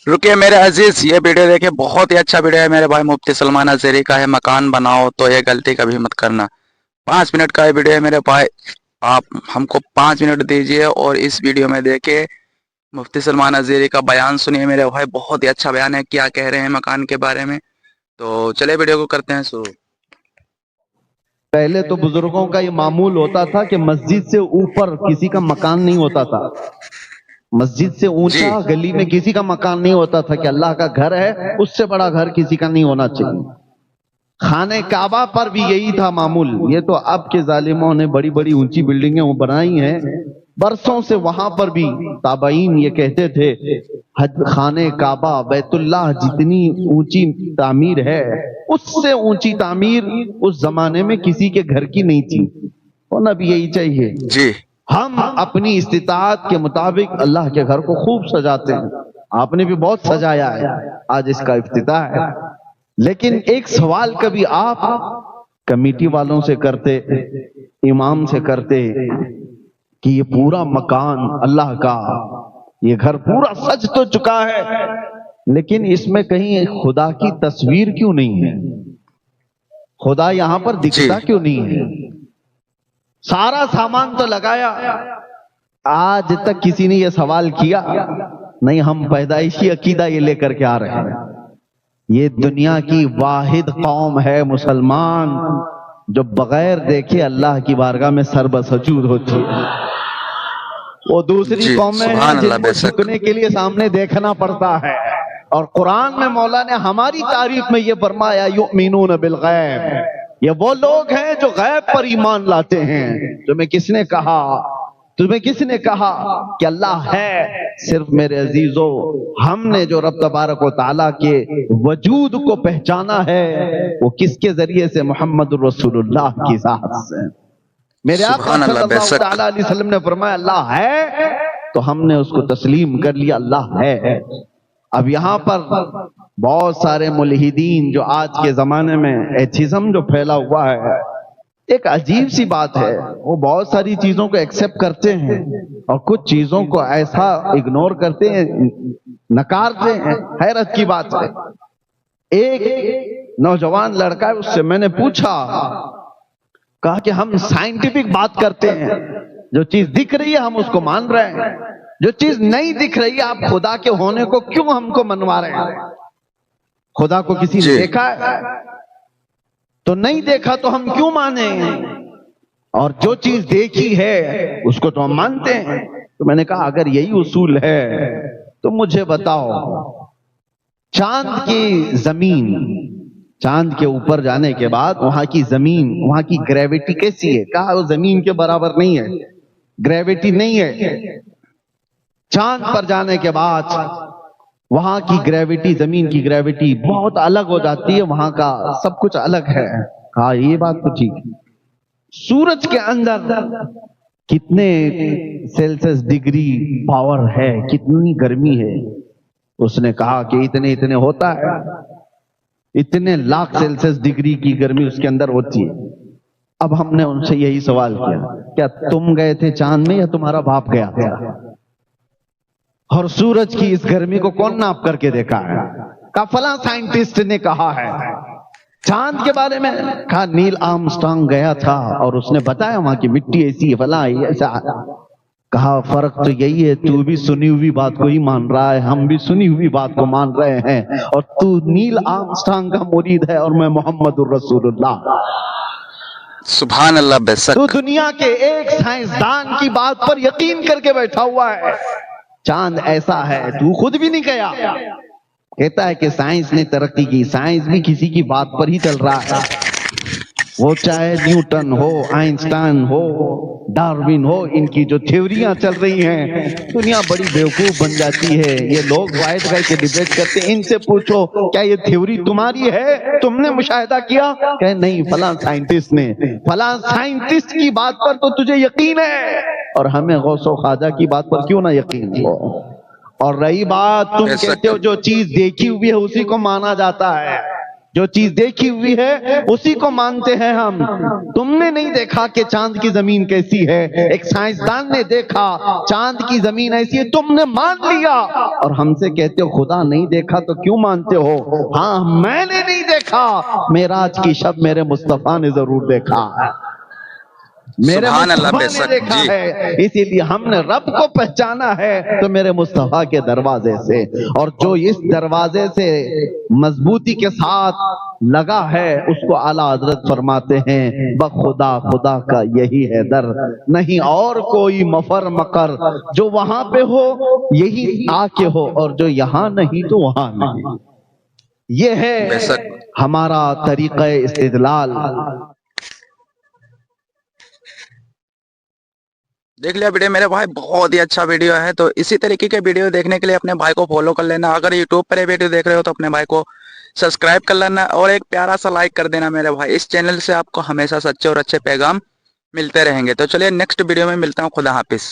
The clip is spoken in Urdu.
رکے میرے عزیز، یہ ویڈیو دیکھے، بہت ہی اچھا ویڈیو ہے میرے بھائی مفتی سلمان ازہری کا ہے، مکان بناؤ تو یہ غلطی کبھی مت کرنا۔ 5 منٹ کا یہ ویڈیو ہے میرے بھائی، آپ ہم کو 5 منٹ دیجئے اور اس ویڈیو میں دیکھے مفتی سلمان ازہری کا بیان سنیے میرے بھائی، بہت ہی اچھا بیان ہے، کیا کہہ رہے ہیں مکان کے بارے میں۔ تو چلے ویڈیو کو کرتے ہیں شروع۔ پہلے تو بزرگوں کا یہ معمول ہوتا تھا کہ مسجد سے اوپر کسی کا مکان نہیں ہوتا تھا، مسجد سے جی اونچا گلی میں کسی کا مکان نہیں ہوتا تھا کہ اللہ کا گھر ہے اس سے بڑا گھر کسی کا نہیں ہونا چاہیے۔ خانہ کعبہ پر بھی یہی تھا معمول۔ یہ تو اب کے ظالموں نے بڑی بڑی اونچی بلڈنگیں وہ بنائی ہیں، برسوں سے وہاں پر بھی تابعین یہ کہتے تھے خانہ کعبہ بیت اللہ جتنی اونچی تعمیر ہے اس سے اونچی تعمیر اس زمانے میں کسی کے گھر کی نہیں تھی، ہونا بھی یہی چاہیے۔ جی ہم اپنی استطاعت کے مطابق اللہ کے گھر کو خوب سجاتے ہیں، آپ نے بھی بہت سجایا ہے، آج اس کا افتتاح ہے، لیکن ایک سوال کبھی آپ کمیٹی والوں سے کرتے، امام سے کرتے کہ یہ پورا مکان اللہ کا، یہ گھر پورا سج تو چکا ہے لیکن اس میں کہیں خدا کی تصویر کیوں نہیں ہے؟ خدا یہاں پر جی دکھتا کیوں نہیں ہے؟ سارا سامان تو لگایا، آج تک کسی نے یہ سوال کیا نہیں؟ ہم پیدائشی عقیدہ یہ لے کر کے آ رہے ہیں، یہ دنیا کی واحد قوم ہے مسلمان جو بغیر دیکھے اللہ کی بارگاہ میں سر بسجود ہوتی ہے۔ وہ دوسری جی قومیں ہیں سبحان اللہ، جن بے کو شک۔ جھکنے کے لیے سامنے دیکھنا پڑتا ہے، اور قرآن میں مولا نے ہماری تعریف میں یہ فرمایا یؤمنون بالغیب، یہ وہ لوگ ہیں جو غیب پر ایمان لاتے ہیں۔ تمہیں کس نے کہا، تمہیں کس نے کہا کہ اللہ ہے؟ صرف میرے عزیزو ہم نے جو رب تبارک و تعالیٰ کے وجود کو پہچانا ہے وہ کس کے ذریعے سے؟ محمد الرسول اللہ کی ذات سے۔ میرے آقا سبحان صلی اللہ، بے اللہ شک۔ تعالیٰ علیہ وسلم نے فرمایا اللہ ہے، تو ہم نے اس کو تسلیم کر لیا، اللہ ہے۔ اب یہاں پر بہت سارے ملحدین جو آج کے زمانے میں ایتھیزم جو پھیلا ہوا ہے، ایک عجیب سی بات ہے، وہ بہت ساری چیزوں کو ایکسپٹ کرتے ہیں اور کچھ چیزوں کو ایسا اگنور کرتے ہیں، نکارتے ہیں، حیرت کی بات ہے۔ ایک نوجوان لڑکا ہے، اس سے میں نے پوچھا، کہا کہ ہم سائنٹیفک بات کرتے ہیں، جو چیز دکھ رہی ہے ہم اس کو مان رہے ہیں، جو چیز نہیں دکھ رہی ہے آپ خدا کے ہونے کو کیوں ہم کو منوا رہے ہیں؟ خدا کو کسی نے جی دیکھا ہے تو نہیں دیکھا تو ہم کیوں مانیں؟ اور جو چیز دیکھی ہے اس کو تو ہم مانتے ہیں۔ تو میں نے کہا اگر یہی اصول ہے تو مجھے بتاؤ، چاند کی زمین، چاند کے اوپر جانے کے بعد وہاں کی زمین، وہاں کی گریویٹی کیسی ہے؟ کہا وہ زمین کے برابر نہیں ہے، گریویٹی نہیں ہے۔ چاند پر جانے کے بعد وہاں کی گریویٹی، زمین کی گریویٹی بہت الگ ہو جاتی ہے، وہاں کا سب کچھ الگ ہے۔ کہا یہ بات تو ٹھیک ہے۔ سورج کے اندر کتنے سیلسیس ڈگری پاور ہے، کتنی گرمی ہے؟ اس نے کہا کہ اتنے اتنے ہوتا ہے، اتنے لاکھ سیلسیس ڈگری کی گرمی اس کے اندر ہوتی ہے۔ اب ہم نے ان سے یہی سوال کیا، کیا تم گئے تھے چاند میں یا تمہارا باپ گیا تھا؟ اور سورج کی اس گرمی کو کون ناپ کر کے دیکھا ہے؟ کہا فلاں سائنٹسٹ نے کہا ہے۔ چاند کے بارے میں کہا نیل آرمسٹرانگ گیا تھا اور اس نے بتایا وہاں کی مٹی ایسی ہے، فلاں ایسا۔ کہا فرق تو یہی ہے، تو بھی سنی ہوئی بات کو ہی مان رہا ہے، ہم بھی سنی ہوئی بات کو مان رہے ہیں، اور تو نیل آرمسٹرانگ کا مرید ہے اور میں محمد الرسول اللہ۔ سبحان اللہ، بے تو شک۔ دنیا کے ایک سائنسدان کی بات پر یقین کر کے بیٹھا ہوا ہے، چاند ایسا ہے، تو خود بھی نہیں گیا۔ کہتا ہے کہ سائنس نے ترقی کی، سائنس بھی کسی کی بات پر ہی چل رہا ہے، وہ چاہے نیوٹن ہو، آئنسٹائن ہو، ڈارون ہو، ان کی جو تھیوریاں چل رہی ہیں، دنیا بڑی بیوقوف بن جاتی ہے۔ یہ لوگ بیٹھ کر کے ڈیبیٹ کرتے ہیں، ان سے پوچھو کیا یہ تھیوری تمہاری ہے، تم نے مشاہدہ کیا؟ کہ نہیں فلاں سائنٹسٹ نے، فلاں سائنٹسٹ کی بات پر تو تجھے یقین ہے، اور ہمیں غوث و خواجہ کی بات پر کیوں نہ یقین ہو؟ اور رہی بات تم بے کہتے شک۔ ہو جو چیز دیکھی ہوئی ہے اسی کو مانا جاتا ہے، جو چیز دیکھی ہوئی ہے اسی کو مانتے ہیں ہم. تم نے نہیں دیکھا کہ چاند کی زمین کیسی ہے, ایک سائنسدان نے دیکھا چاند کی زمین ایسی ہے, تم نے مان لیا اور ہم سے کہتے ہو خدا نہیں دیکھا تو کیوں مانتے ہو؟ ہاں میں نے نہیں دیکھا, معراج کی شب میرے مصطفیٰ نے ضرور دیکھا, میرے سبحان اللہ, مصطفیٰ بے نے شک دیکھا جی. ہے. اسی لیے ہم نے رب کو پہچانا ہے تو میرے مصطفیٰ کے دروازے سے, اور جو اس دروازے سے مضبوطی کے ساتھ لگا ہے اس کو اعلیٰ حضرت فرماتے ہیں بخدا خدا کا یہی ہے در, نہیں اور کوئی مفر مکر, جو وہاں پہ ہو یہی آ کے ہو اور جو یہاں نہیں تو وہاں نہیں. یہ بے ہے شک. ہمارا طریقہ استدلال. دیکھ لیا ویڈیو میرے بھائی, بہت ہی اچھا ویڈیو ہے. تو اسی طریقے کے ویڈیو دیکھنے کے لیے اپنے بھائی کو فالو کر لینا. اگر یوٹیوب پر یہ ویڈیو دیکھ رہے ہو تو اپنے بھائی کو سبسکرائب کر لینا اور ایک پیارا سا لائک کر دینا میرے بھائی. اس چینل سے آپ کو ہمیشہ سچے اور اچھے پیغام ملتے رہیں گے. تو چلیے نیکسٹ ویڈیو میں ملتا ہوں. خدا حافظ.